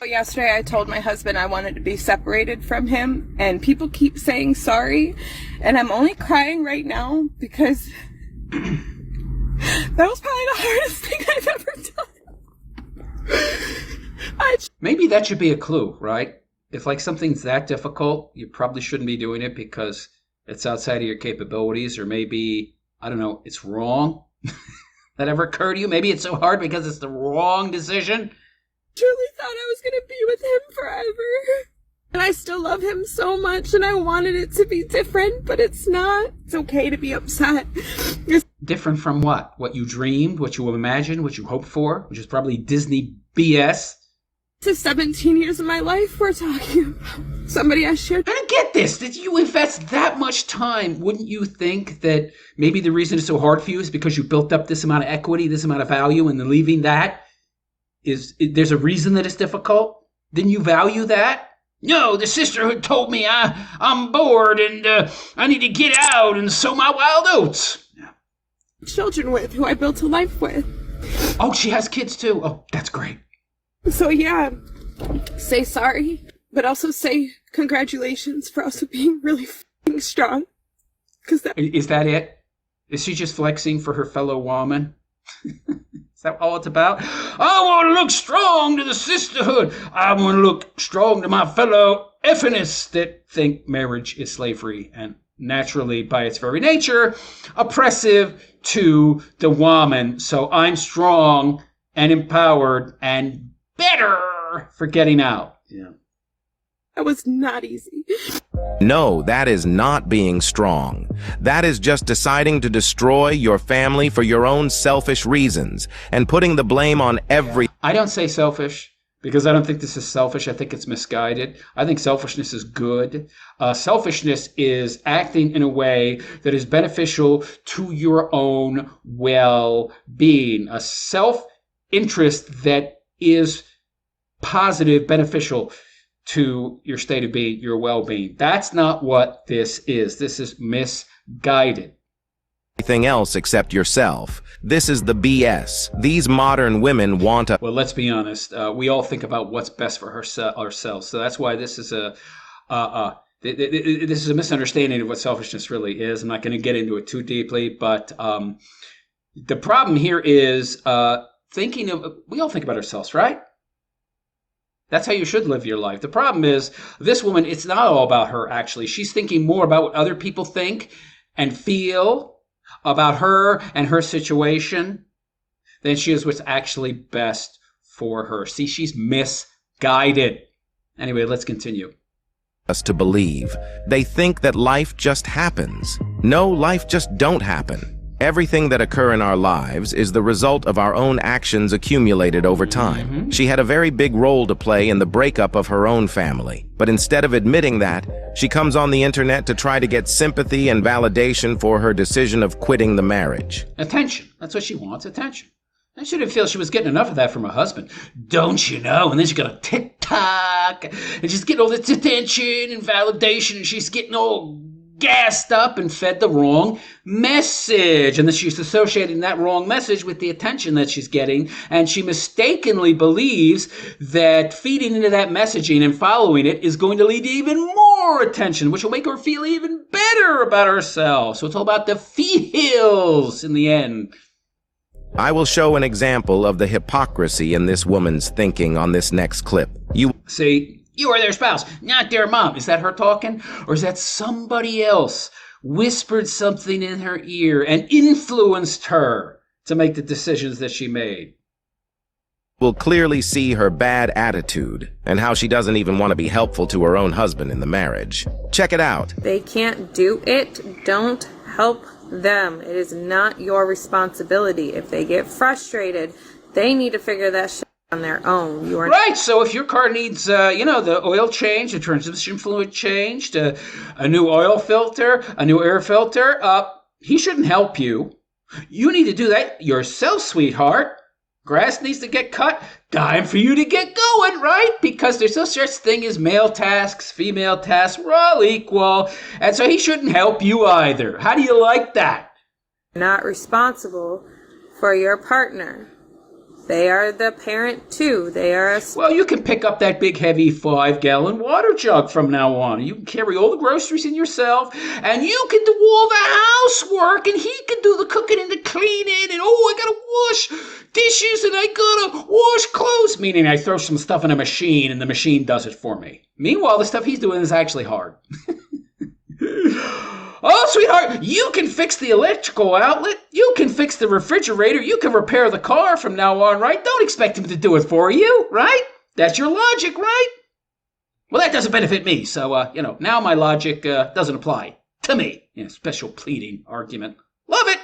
Yesterday, I told my husband I wanted to be separated from him, and people keep saying sorry, and I'm only crying right now because that was probably the hardest thing I've ever done. Maybe that should be a clue, right? If like something's that difficult, you probably shouldn't be doing it because it's outside of your capabilities, or maybe, I don't know, it's wrong. That ever occurred to you? Maybe it's so hard because it's the wrong decision. Truly thought I was going to be with him forever. And I still love him so much, and I wanted it to be different, but it's not. It's okay to be upset. Different from what? What you dreamed, what you imagined, what you hoped for, which is probably Disney BS. To 17 years of my life we're talking about. Somebody I shared. I don't get this. Did you invest that much time? Wouldn't you think that maybe the reason it's so hard for you is because you built up this amount of equity, this amount of value, and then leaving that there's a reason that it's difficult? Didn't you value that? No, the sisterhood told me I'm bored and I need to get out and sow my wild oats. Children with, who I built a life with. Oh, she has kids too. Oh, that's great. So yeah, say sorry, but also say congratulations for also being really f***ing strong. Is that it? Is she just flexing for her fellow woman? Is that all it's about? I want to look strong to the sisterhood. I want to look strong to my fellow effinists that think marriage is slavery and naturally, by its very nature, oppressive to the woman. So I'm strong and empowered and better for getting out. Yeah. That was not easy. No, that is not being strong. That is just deciding to destroy your family for your own selfish reasons and putting the blame on every... I don't say selfish because I don't think this is selfish. I think it's misguided. I think selfishness is good. Selfishness is acting in a way that is beneficial to your own well-being. A self-interest that is positive, beneficial to your state of being, your well-being. That's not what this is. This is misguided. Everything else except yourself. This is the BS. These modern women want a... Well, let's be honest. We all think about what's best for ourselves. So that's why this is a misunderstanding of what selfishness really is. I'm not going to get into it too deeply, but the problem here is we all think about ourselves, right? That's how you should live your life. The problem is, this woman, it's not all about her, actually. She's thinking more about what other people think and feel about her and her situation than she is what's actually best for her. See, she's misguided. Anyway, let's continue. Us to believe. They think that life just happens. No, life just don't happen. Everything that occur in our lives is the result of our own actions accumulated over time. She had a very big role to play in the breakup of her own family. But instead of admitting that, she comes on the internet to try to get sympathy and validation for her decision of quitting the marriage. Attention. That's what she wants, attention. And she didn't feel she was getting enough of that from her husband. Don't you know? And then she got a TikTok, and she's getting all this attention and validation, and she's getting all gassed up and fed the wrong message. And then she's associating that wrong message with the attention that she's getting. And she mistakenly believes that feeding into that messaging and following it is going to lead to even more attention, which will make her feel even better about herself. So it's all about the feels in the end. I will show an example of the hypocrisy in this woman's thinking on this next clip. See, you are their spouse, not their mom. Is that her talking? Or is that somebody else whispered something in her ear and influenced her to make the decisions that she made? Will clearly see her bad attitude and how she doesn't even want to be helpful to her own husband in the marriage. Check it out. They can't do it. Don't help them. It is not your responsibility. If they get frustrated, they need to figure that shit on their own. You are right. So if your car needs, the oil change, the transmission fluid changed, a new oil filter, a new air filter, he shouldn't help you. You need to do that yourself, sweetheart. Grass needs to get cut. Time for you to get going, right? Because there's no such thing as male tasks, female tasks. We're all equal. And so he shouldn't help you either. How do you like that? not responsible for your partner. They are the parent too. They are a... Well, you can pick up that big, heavy 5-gallon water jug from now on. You can carry all the groceries in yourself, and you can do all the housework, and he can do the cooking and the cleaning, and I gotta wash dishes, and I gotta wash clothes. Meaning I throw some stuff in a machine, and the machine does it for me. Meanwhile, the stuff he's doing is actually hard. Oh, sweetheart, you can fix the electrical outlet. You can fix the refrigerator. You can repair the car from now on, right? Don't expect him to do it for you, right? That's your logic, right? Well, that doesn't benefit me. So, now my logic doesn't apply to me. Special pleading argument. Love it.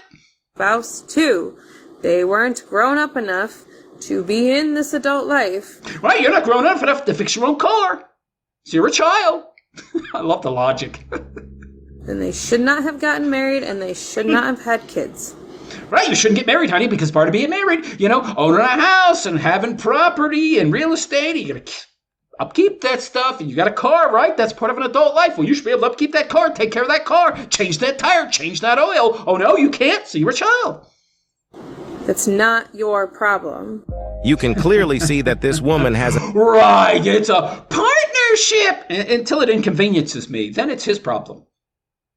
spouse too. They weren't grown up enough to be in this adult life. Right, you're not grown up enough to fix your own car. So you're a child. I love the logic. Then they should not have gotten married, and they should not have had kids. Right, you shouldn't get married, honey, because part of being married, owning a house and having property and real estate, you gotta upkeep that stuff, and you got a car, right? That's part of an adult life. Well, you should be able to upkeep that car, take care of that car, change that tire, change that oil. Oh no, you can't, so you're a child. That's not your problem. You can clearly see that this woman has a... Right, it's a partnership! Until it inconveniences me, then it's his problem.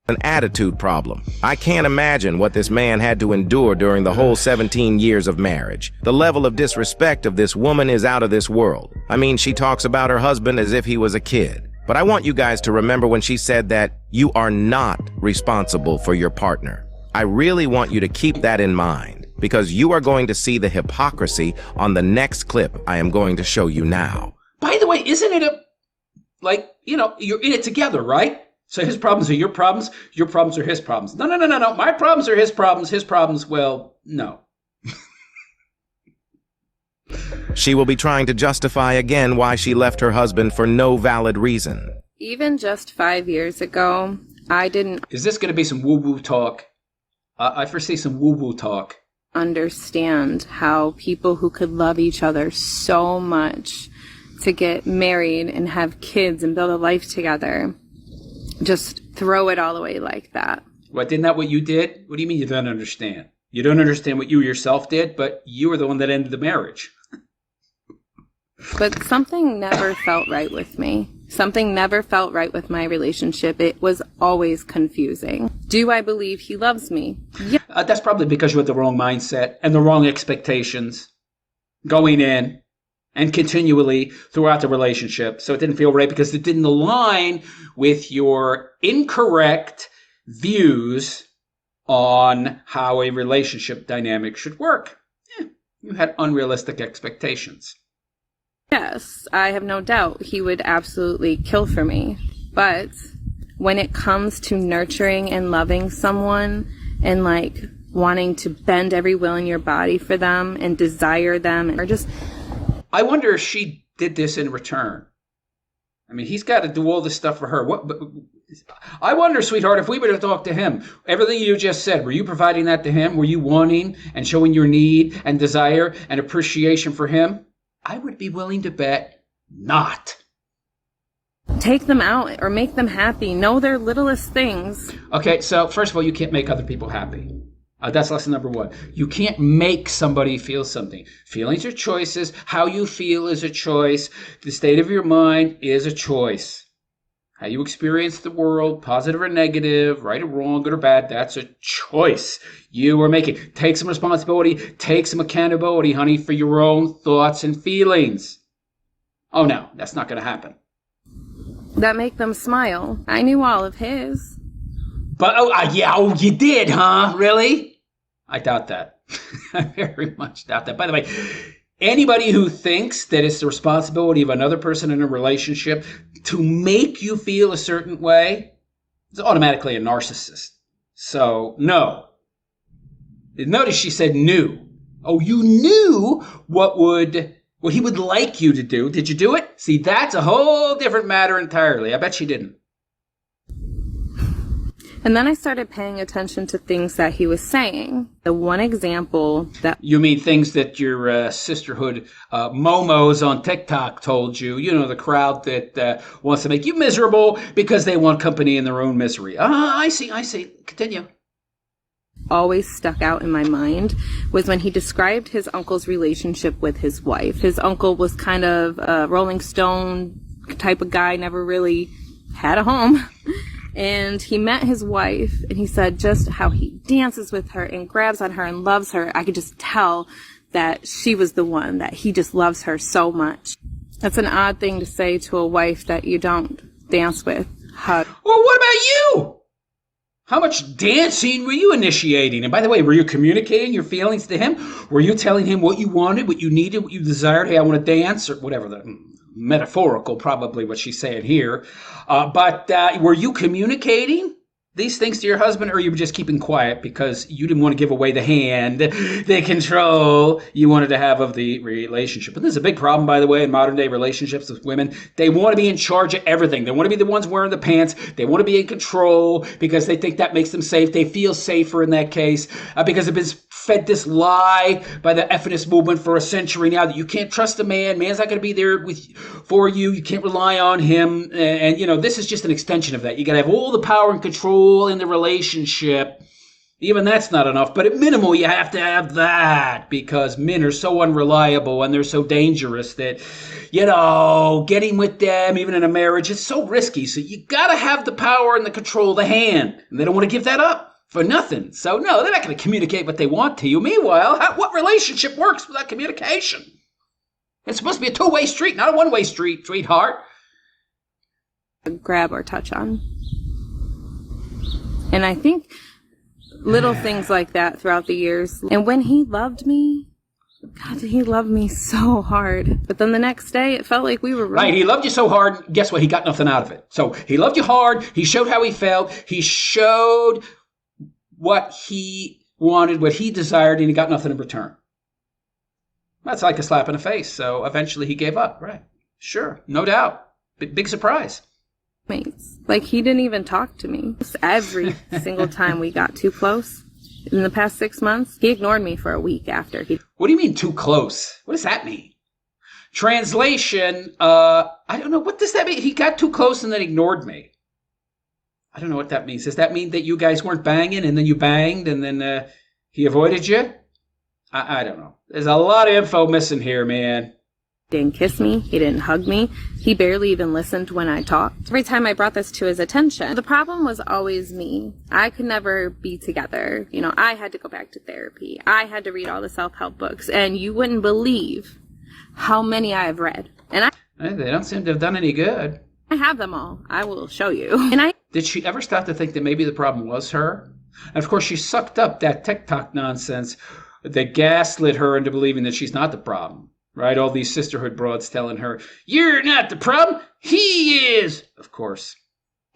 An attitude problem. I can't imagine what this man had to endure during the whole 17 years of marriage. The level of disrespect of this woman is out of this world. I mean, she talks about her husband as if he was a kid. But I want you guys to remember when she said that you are not responsible for your partner. I really want you to keep that in mind, because you are going to see the hypocrisy on the next clip I am going to show you now. By the way, isn't it you're in it together, right? So his problems are your problems are his problems. No. My problems are his problems, well, no. She will be trying to justify again why she left her husband for no valid reason. Even just 5 years ago, I didn't Is this going to be some woo-woo talk? I foresee some woo-woo talk. understand how people who could love each other so much to get married and have kids and build a life together just throw it all away like that. What, isn't that what you did? What do you mean you don't understand? You don't understand what you yourself did, but you were the one that ended the marriage. But something never felt right with me. Something never felt right with my relationship. It was always confusing. Do I believe he loves me? Yeah. That's probably because you had the wrong mindset and the wrong expectations going in and continually throughout the relationship. So it didn't feel right because it didn't align with your incorrect views on how a relationship dynamic should work. You had unrealistic expectations. Yes, I have no doubt he would absolutely kill for me. But when it comes to nurturing and loving someone and wanting to bend every will in your body for them and desire them, or just... I wonder if she did this in return. I mean, he's got to do all this stuff for her. I wonder, sweetheart, if we were to talk to him, everything you just said, were you providing that to him? Were you wanting and showing your need and desire and appreciation for him? I would be willing to bet not. Take them out or make them happy. Know their littlest things. Okay, so first of all, you can't make other people happy. That's lesson number one. You can't make somebody feel something. Feelings are choices. How you feel is a choice. The state of your mind is a choice. How you experience the world, positive or negative, right or wrong, good or bad, that's a choice you are making. Take some responsibility, take some accountability, honey, for your own thoughts and feelings. Oh, no, that's not going to happen. That make them smile. I knew all of his. But, you did, huh? Really? I doubt that. I very much doubt that. By the way, anybody who thinks that it's the responsibility of another person in a relationship to make you feel a certain way is automatically a narcissist. So, no. Notice she said knew. Oh, you knew what he would like you to do. Did you do it? See, that's a whole different matter entirely. I bet she didn't. And then I started paying attention to things that he was saying. The one example that... You mean things that your sisterhood momos on TikTok told you, the crowd that wants to make you miserable because they want company in their own misery. I see. Continue. always stuck out in my mind was when he described his uncle's relationship with his wife. His uncle was kind of a Rolling Stone type of guy, never really had a home. And he met his wife, and he said just how he dances with her and grabs on her and loves her. I could just tell that she was the one, that he just loves her so much. That's an odd thing to say to a wife that you don't dance with, hug. Well, what about you? How much dancing were you initiating? And by the way, were you communicating your feelings to him? Were you telling him what you wanted, what you needed, what you desired? Hey, I want to dance, or whatever, the metaphorical, probably what she's saying here. But were you communicating these things to your husband, or you were just keeping quiet because you didn't want to give away the hand, the control you wanted to have of the relationship? And this is a big problem, by the way, in modern day relationships with women. They want to be in charge of everything. They want to be the ones wearing the pants. They want to be in control because they think that makes them safe. They feel safer in that case because they've been fed this lie by the feminist movement for a century now that you can't trust a man. Man's not going to be there for you. You can't rely on him. And, you know, this is just an extension of that. You got to have all the power and control in the relationship. Even that's not enough, but at minimal you have to have that, because men are so unreliable and they're so dangerous that, you know, getting with them even in a marriage is so risky. So you got to have the power and the control of the hand, and they don't want to give that up for nothing. So no, they're not going to communicate what they want to you. Meanwhile, what relationship works without communication? It's supposed to be a two-way street, not a one-way street, sweetheart. Grab or touch on. And I think little things like that throughout the years. And when he loved me, God, he loved me so hard. But then the next day, it felt like we were right. He loved you so hard. Guess what? He got nothing out of it. So he loved you hard. He showed how he felt. He showed what he wanted, what he desired, and he got nothing in return. That's like a slap in the face. So eventually he gave up. Right. Sure. No doubt. Big surprise. Like, he didn't even talk to me. Every single time we got too close in the past 6 months, he ignored me for a week after. What do you mean too close? What does that mean? Translation, I don't know. What does that mean? He got too close and then ignored me. I don't know what that means. Does that mean that you guys weren't banging and then you banged and then he avoided you? I don't know. There's a lot of info missing here, man. He didn't kiss me. He didn't hug me. He barely even listened when I talked. Every time I brought this to his attention, the problem was always me. I could never be together. You know, I had to go back to therapy. I had to read all the self-help books. And you wouldn't believe how many I have read. And they don't seem to have done any good. I have them all. I will show you. And Did she ever start to think that maybe the problem was her? And of course, she sucked up that TikTok nonsense that gaslit her into believing that she's not the problem. Right? All these sisterhood broads telling her, you're not the problem, he is. Of course.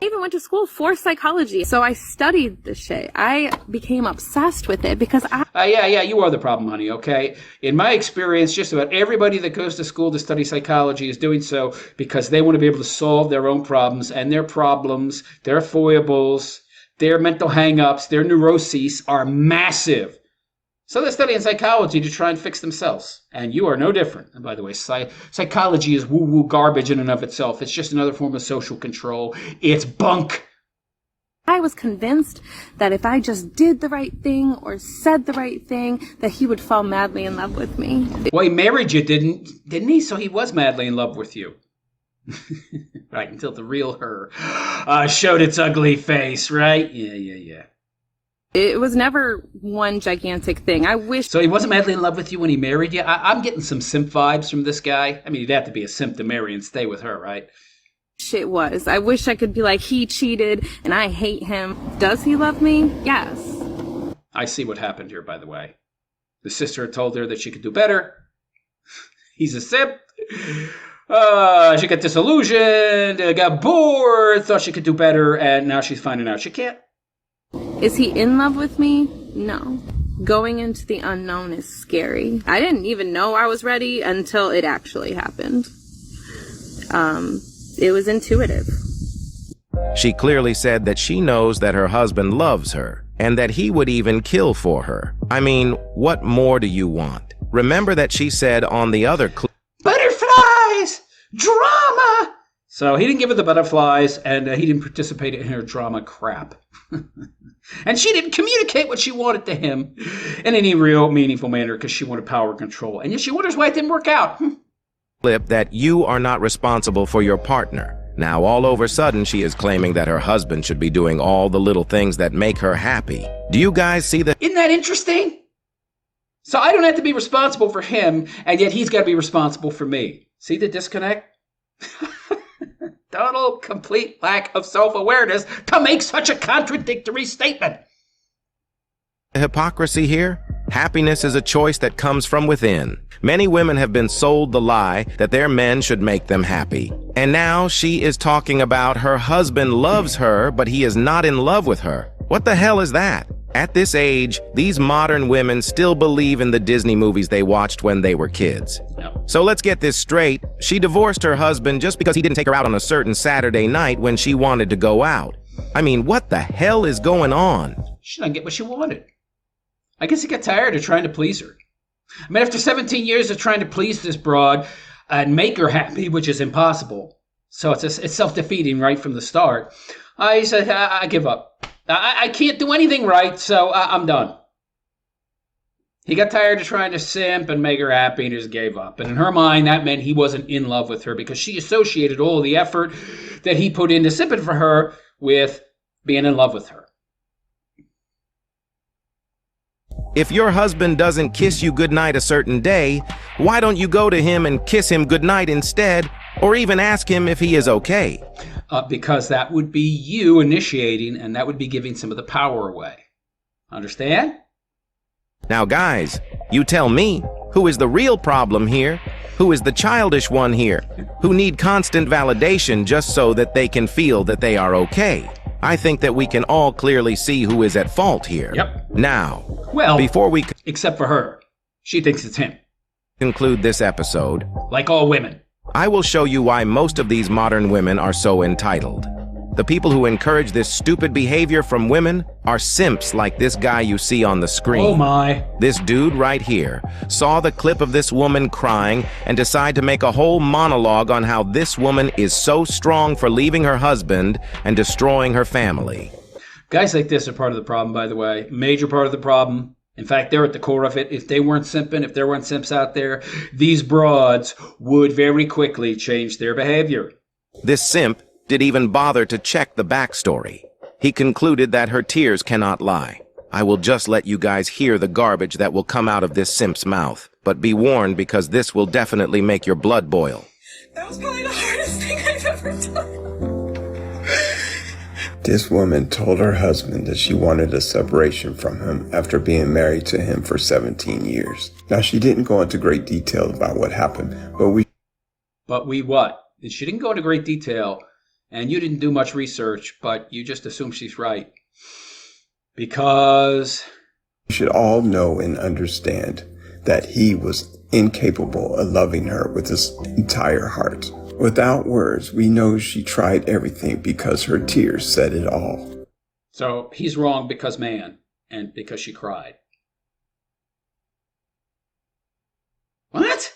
I even went to school for psychology. So I studied this shit. I became obsessed with it because yeah, you are the problem, honey, okay? In my experience, just about everybody that goes to school to study psychology is doing so because they want to be able to solve their own problems, and their problems, their foibles, their mental hang-ups, their neuroses are massive. So they're studying psychology to try and fix themselves. And you are no different. And by the way, psychology is woo-woo garbage in and of itself. It's just another form of social control. It's bunk. I was convinced that if I just did the right thing or said the right thing, that he would fall madly in love with me. Well, he married you, didn't he? So he was madly in love with you. Right, until the real her showed its ugly face, right? Yeah. It was never one gigantic thing. I wish. So he wasn't madly in love with you when he married you? I'm getting some simp vibes from this guy. I mean, you'd have to be a simp to marry and stay with her, right? It was. I wish I could be like, he cheated and I hate him. Does he love me? Yes. I see what happened here, by the way. The sister had told her that she could do better. He's a simp. She got disillusioned, got bored, thought she could do better, and now she's finding out she can't. Is he in love with me? No. Going into the unknown is scary. I didn't even know I was ready until it actually happened. It was intuitive. She clearly said that she knows that her husband loves her and that he would even kill for her. I mean, what more do you want? Remember that she said on the other clip, butterflies, drama, So he didn't give her the butterflies, and he didn't participate in her drama crap. And she didn't communicate what she wanted to him in any real meaningful manner because she wanted power control. And yet she wonders why it didn't work out. Flip that you are not responsible for your partner. Now, all over a sudden, she is claiming that her husband should be doing all the little things that make her happy. Do you guys see the... Isn't that interesting? So I don't have to be responsible for him, and yet he's got to be responsible for me. See the disconnect? Total, complete lack of self-awareness to make such a contradictory statement. hypocrisy here? Happiness is a choice that comes from within. Many women have been sold the lie that their men should make them happy. And now she is talking about her husband loves her, but he is not in love with her. What the hell is that? At this age, these modern women still believe in the Disney movies they watched when they were kids. No. So let's get this straight. She divorced her husband just because he didn't take her out on a certain Saturday night when she wanted to go out. I mean, what the hell is going on? She didn't get what she wanted. I guess he got tired of trying to please her. I mean, after 17 years of trying to please this broad and make her happy, which is impossible, so it's self-defeating right from the start, I said, I give up. I can't do anything right, so I'm done. He got tired of trying to simp and make her happy and just gave up. And in her mind, that meant he wasn't in love with her because she associated all the effort that he put into simping for her with being in love with her. If your husband doesn't kiss you goodnight a certain day, why don't you go to him and kiss him goodnight instead, or even ask him if he is okay? Because that would be you initiating, and that would be giving some of the power away. Understand? Now guys, you tell me, who is the real problem here? Who is the childish one here? Who need constant validation just so that they can feel that they are okay? I think that we can all clearly see who is at fault here. Yep. Now, Well, before we except for her. She thinks it's him. conclude this episode, Like all women. I will show you why most of these modern women are so entitled. The people who encourage this stupid behavior from women are simps like this guy you see on the screen. Oh my. This dude right here saw the clip of this woman crying and decided to make a whole monologue on how this woman is so strong for leaving her husband and destroying her family. Guys like this are part of the problem, by the way. Major part of the problem. In fact, they're at the core of it. If they weren't simping, if there weren't simps out there, these broads would very quickly change their behavior. This simp did even bother to check the backstory. He concluded that her tears cannot lie. I will just let you guys hear the garbage that will come out of this simp's mouth. But be warned, because this will definitely make your blood boil. That was probably the hardest thing I've ever done. This woman told her husband that she wanted a separation from him after being married to him for 17 years. Now, she didn't go into great detail about what happened, But we what? She didn't go into great detail, and you didn't do much research, but you just assume she's right. Because we should all know and understand that he was incapable of loving her with his entire heart. Without words, we know she tried everything because her tears said it all. so he's wrong because man, and because she cried. What?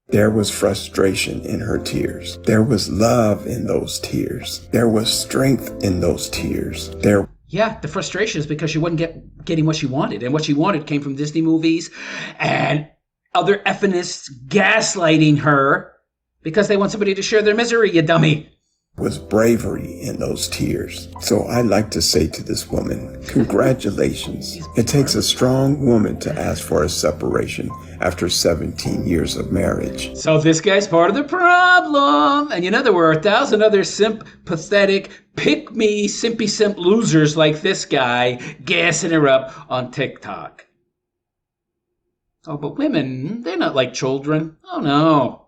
There was frustration in her tears. There was love in those tears. There was strength in those tears. Yeah, the frustration is because she wasn't getting what she wanted. And what she wanted came from Disney movies and other effinists gaslighting her because they want somebody to share their misery, you dummy. Was bravery in those tears. So I'd like to say to this woman, congratulations. It takes a strong woman to ask for a separation after 17 years of marriage. So this guy's part of the problem. And you know, there were 1,000 other simp, pathetic, pick-me, simpy simp losers like this guy gassing her up on TikTok. Oh, but women, they're not like children. Oh, no.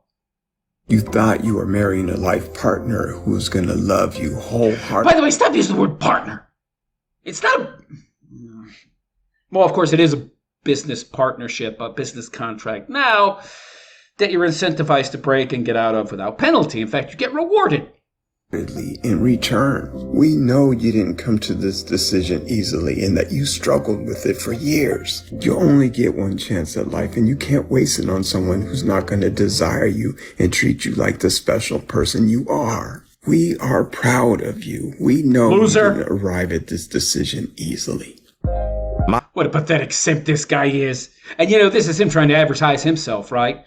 You thought you were marrying a life partner who's going to love you wholeheartedly. By the way, stop using the word partner. It's not a... Well, of course, it is a business partnership, a business contract now that you're incentivized to break and get out of without penalty. In fact, you get rewarded. In return. We know you didn't come to this decision easily and that you struggled with it for years. You only get one chance at life and you can't waste it on someone who's not going to desire you and treat you like the special person you are. We are proud of you. We know you didn't arrive at this decision easily. What a pathetic simp this guy is. And this is him trying to advertise himself, right?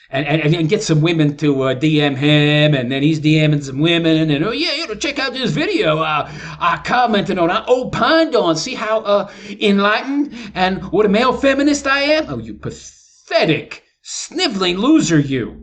And get some women to DM him, and then he's DMing some women, and check out this video I commented on, I opined on, see how enlightened and what a male feminist I am? Oh, you pathetic, sniveling loser, you.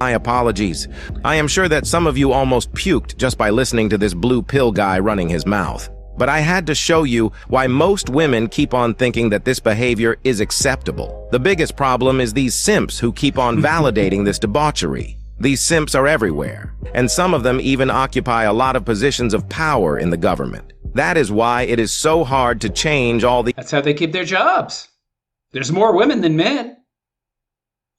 My apologies. I am sure that some of you almost puked just by listening to this blue pill guy running his mouth. But I had to show you why most women keep on thinking that this behavior is acceptable. The biggest problem is these simps who keep on validating this debauchery. These simps are everywhere, and some of them even occupy a lot of positions of power in the government. That is why it is so hard to change all the— That's how they keep their jobs. There's more women than men.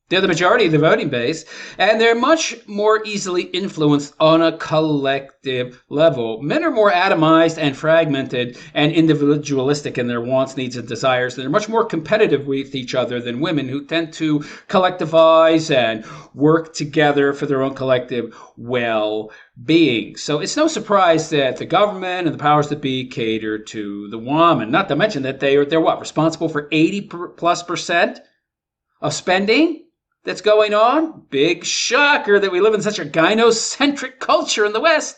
They're the majority of the voting base, and they're much more easily influenced on a collective level. Men are more atomized and fragmented and individualistic in their wants, needs, and desires. They're much more competitive with each other than women, who tend to collectivize and work together for their own collective well-being. So it's no surprise that the government and the powers that be cater to the woman, not to mention that they're responsible for 80+% of spending that's going on. Big shocker that we live in such a gynocentric culture in the West.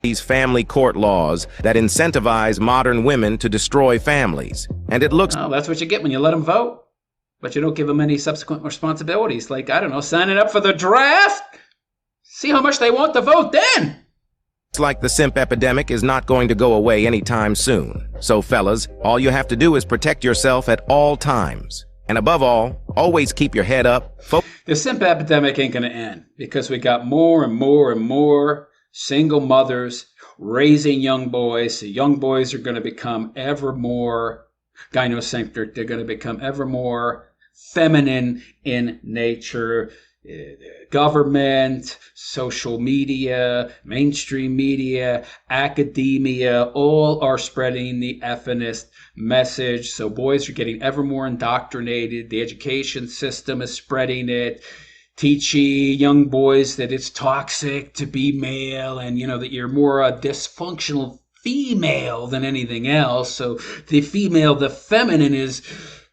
These family court laws that incentivize modern women to destroy families. And it looks— Oh, that's what you get when you let them vote. But you don't give them any subsequent responsibilities, like, I don't know, signing up for the draft. See how much they want to vote then. It's like the simp epidemic is not going to go away anytime soon. So fellas, all you have to do is protect yourself at all times. And above all, always keep your head up. The simp epidemic ain't going to end, because we got more and more and more single mothers raising young boys. The young boys are going to become ever more gynocentric. They're going to become ever more feminine in nature. Government, social media, mainstream media, academia, all are spreading the feminist message. So boys are getting ever more indoctrinated. The education system is spreading it, teaching young boys that it's toxic to be male, and that you're more a dysfunctional female than anything else. So the female, the feminine, is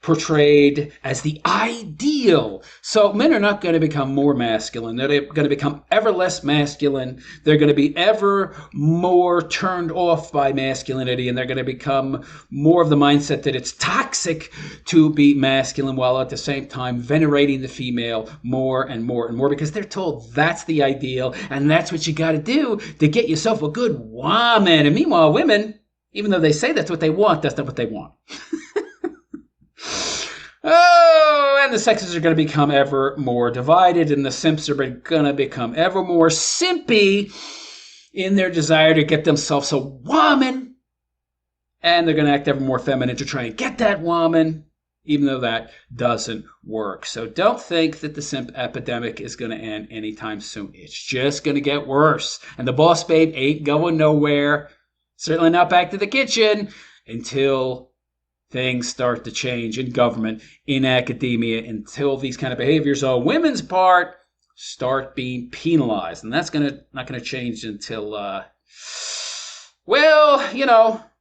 portrayed as the ideal. So men are not going to become more masculine. They're going to become ever less masculine. They're going to be ever more turned off by masculinity, and they're going to become more of the mindset that it's toxic to be masculine, while at the same time venerating the female more and more and more, because they're told that's the ideal and that's what you got to do to get yourself a good woman. And meanwhile, women, even though they say that's what they want, that's not what they want. Oh, and the sexes are going to become ever more divided, and the simps are going to become ever more simpy in their desire to get themselves a woman. And they're going to act ever more feminine to try and get that woman, even though that doesn't work. So don't think that the simp epidemic is going to end anytime soon. It's just going to get worse. And the boss babe ain't going nowhere. Certainly not back to the kitchen until things start to change in government, in academia, until these kind of behaviors on women's part start being penalized. And that's not going to change until,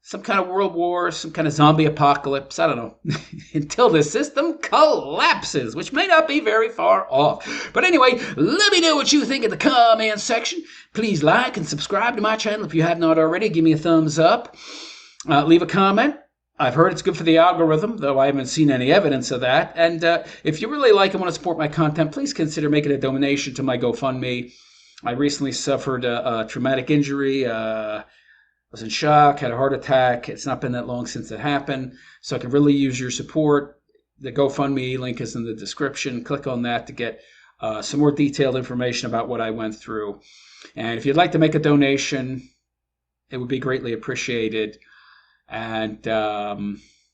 some kind of world war, some kind of zombie apocalypse. I don't know. Until the system collapses, which may not be very far off. But anyway, let me know what you think in the comment section. Please like and subscribe to my channel if you have not already. Give me a thumbs up. Leave a comment. I've heard it's good for the algorithm, though I haven't seen any evidence of that. And if you really like and want to support my content, please consider making a donation to my GoFundMe. I recently suffered a traumatic injury. Was in shock, had a heart attack. It's not been that long since it happened, so I could really use your support. The GoFundMe link is in the description. Click on that to get some more detailed information about what I went through. And if you'd like to make a donation, it would be greatly appreciated. And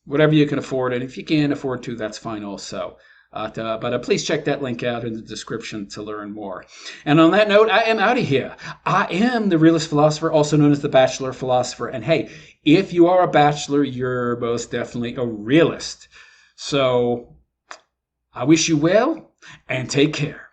whatever you can afford, and if you can't afford to, that's fine also. But please check that link out in the description to learn more. And on that note, I am out of here. I am the realist philosopher, also known as the bachelor philosopher. And hey, if you are a bachelor, you're most definitely a realist. So I wish you well and take care.